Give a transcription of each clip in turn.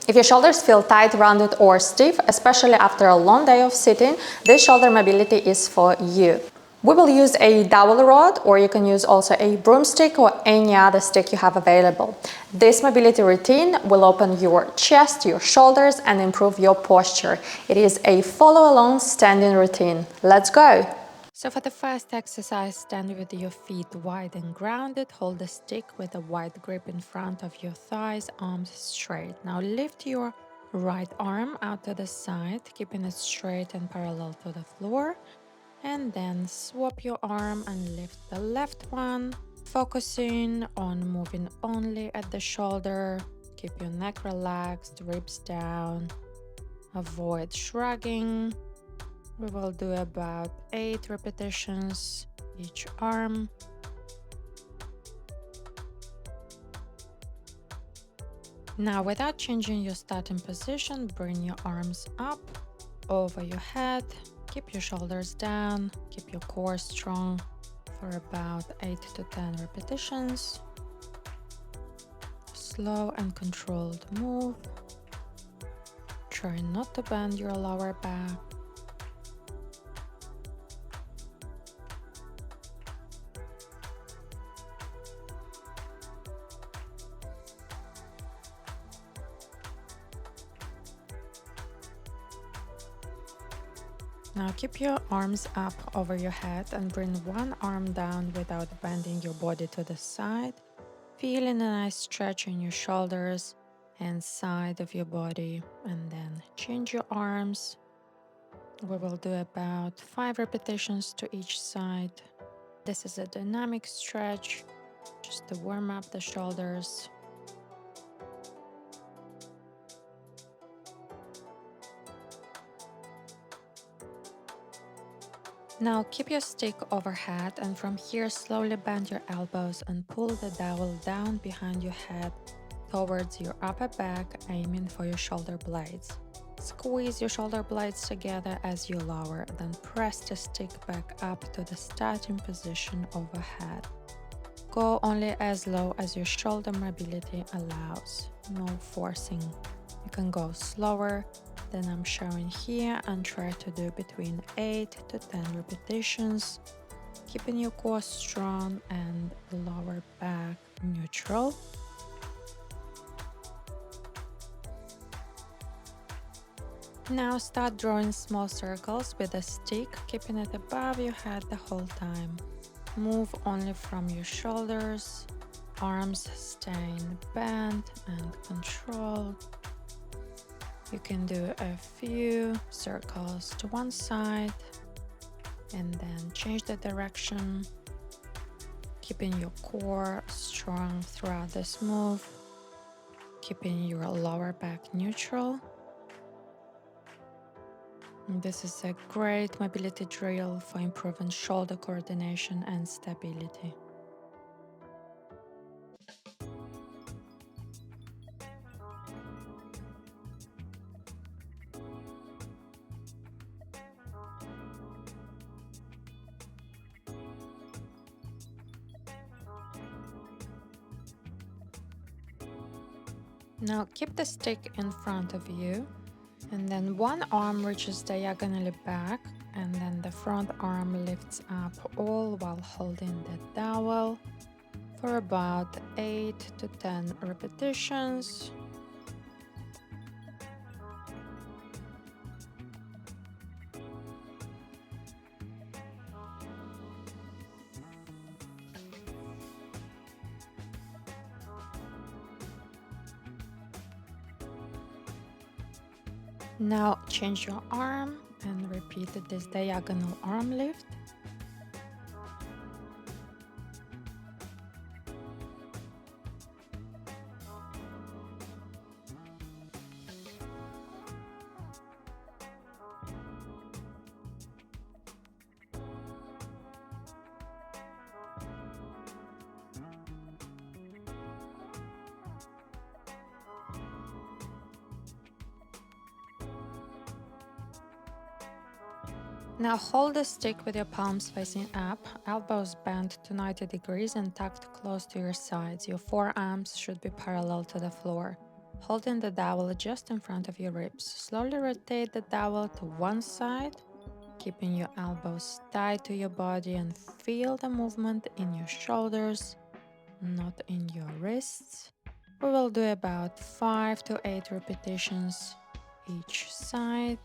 If your shoulders feel tight, rounded or stiff, especially after a long day of sitting, this shoulder mobility is for you. We will use a dowel rod, or you can use also a broomstick or any other stick you have available. This mobility routine will open your chest, your shoulders, and improve your posture. It is a follow-along standing routine. Let's go! So for the first exercise, stand with your feet wide and grounded. Hold the stick with a wide grip in front of your thighs, arms straight. Now lift your right arm out to the side, keeping it straight and parallel to the floor. And then swap your arm and lift the left one, focusing on moving only at the shoulder. Keep your neck relaxed, ribs down. Avoid shrugging. We will do about 8 repetitions each arm. Now, without changing your starting position, bring your arms up over your head. Keep your shoulders down, keep your core strong for about 8 to 10 repetitions. Slow and controlled move. Try not to bend your lower back. Now keep your arms up over your head and bring one arm down without bending your body to the side. Feeling a nice stretch in your shoulders and side of your body, and then change your arms. We will do about 5 repetitions to each side. This is a dynamic stretch, just to warm up the shoulders. Now keep your stick overhead, and from here slowly bend your elbows and pull the dowel down behind your head towards your upper back, aiming for your shoulder blades. Squeeze your shoulder blades together as you lower, then press the stick back up to the starting position overhead. Go only as low as your shoulder mobility allows, no forcing. You can go slower than I'm showing here and try to do between 8 to 10 repetitions, keeping your core strong and lower back neutral. Now start drawing small circles with a stick, keeping it above your head the whole time. Move only from your shoulders, arms staying bent and controlled. You can do a few circles to one side and then change the direction, keeping your core strong throughout this move, keeping your lower back neutral. This is a great mobility drill for improving shoulder coordination and stability. Now keep the stick in front of you, and then one arm reaches diagonally back, and then the front arm lifts up, all while holding the dowel for about 8 to 10 repetitions. Now change your arm and repeat this diagonal arm lift. Now hold the stick with your palms facing up, elbows bent to 90 degrees and tucked close to your sides. Your forearms should be parallel to the floor. Holding the dowel just in front of your ribs, slowly rotate the dowel to one side, keeping your elbows tight to your body and feel the movement in your shoulders, not in your wrists. We will do about 5 to 8 repetitions each side.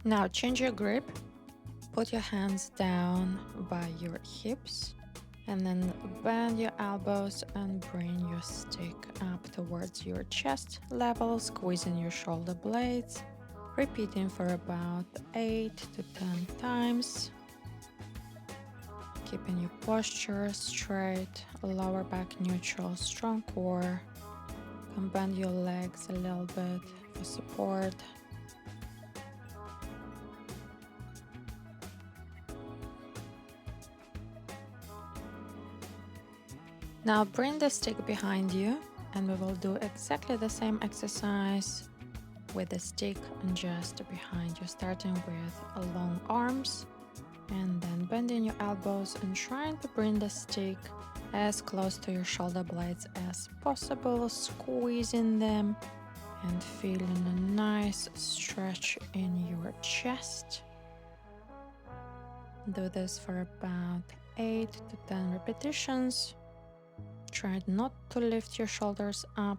Now change your grip. Put your hands down by your hips and then bend your elbows and bring your stick up towards your chest level, squeezing your shoulder blades, repeating for about 8 to 10 times. Keeping your posture straight, lower back neutral, strong core. You can bend your legs a little bit for support. Now bring the stick behind you and we will do exactly the same exercise with the stick just behind you, starting with long arms and then bending your elbows and trying to bring the stick as close to your shoulder blades as possible, squeezing them and feeling a nice stretch in your chest. Do this for about 8 to 10 repetitions. Try not to lift your shoulders up,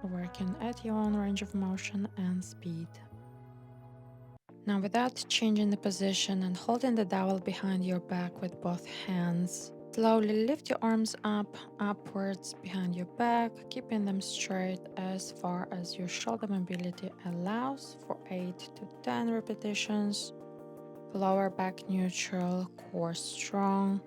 working at your own range of motion and speed. Now, without changing the position and holding the dowel behind your back with both hands, slowly lift your arms up, upwards behind your back, keeping them straight as far as your shoulder mobility allows for 8 to 10 repetitions. Lower back neutral, core strong.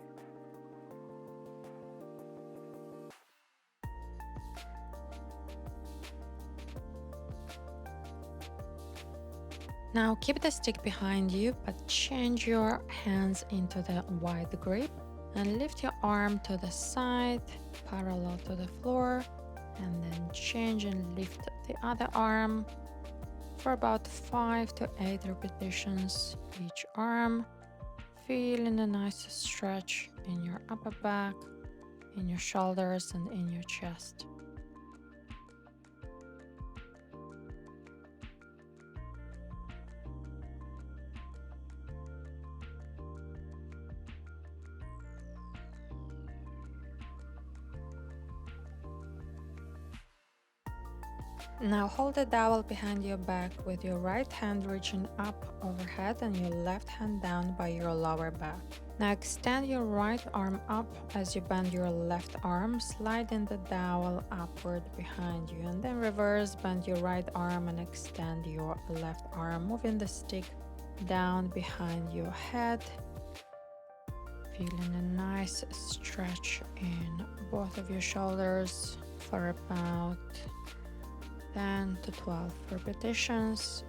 Now keep the stick behind you, but change your hands into the wide grip and lift your arm to the side, parallel to the floor, and then change and lift the other arm for about 5 to 8 repetitions each arm, feeling a nice stretch in your upper back, in your shoulders, and in your chest. Now hold the dowel behind your back with your right hand reaching up overhead and your left hand down by your lower back. Now extend your right arm up as you bend your left arm, sliding the dowel upward behind you, and then reverse, bend your right arm and extend your left arm, moving the stick down behind your head, feeling a nice stretch in both of your shoulders for about 10 to 12 repetitions.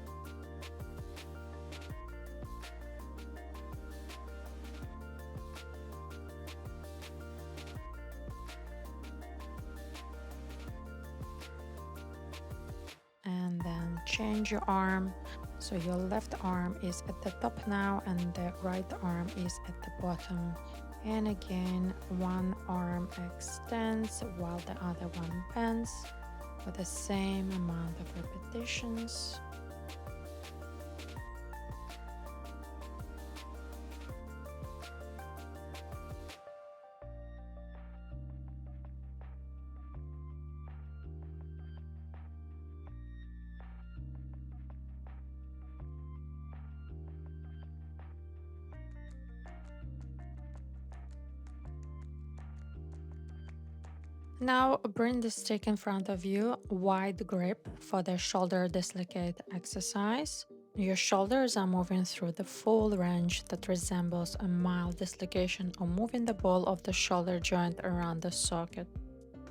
And then change your arm. So your left arm is at the top now and the right arm is at the bottom. And again, one arm extends while the other one bends, for the same amount of repetitions. Now bring the stick in front of you, wide grip for the shoulder dislocate exercise. Your shoulders are moving through the full range that resembles a mild dislocation or moving the ball of the shoulder joint around the socket,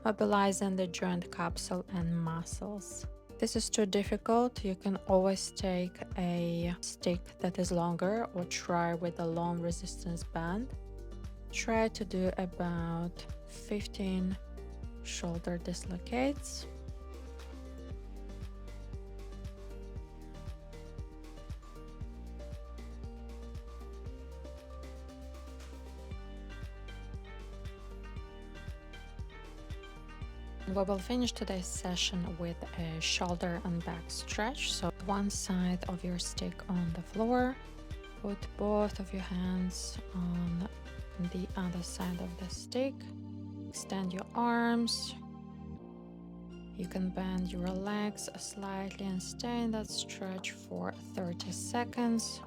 mobilizing the joint capsule and muscles. If this is too difficult, you can always take a stick that is longer or try with a long resistance band. Try to do about 15 shoulder dislocates. We will finish today's session with a shoulder and back stretch. So one side of your stick on the floor, put both of your hands on the other side of the stick, extend your arms. You can bend your legs slightly and stay in that stretch for 30 seconds.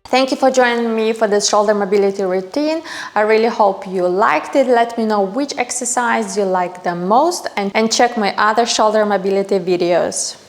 Thank you for joining me for this shoulder mobility routine. I really hope you liked it. Let me know which exercise you like the most and check my other shoulder mobility videos.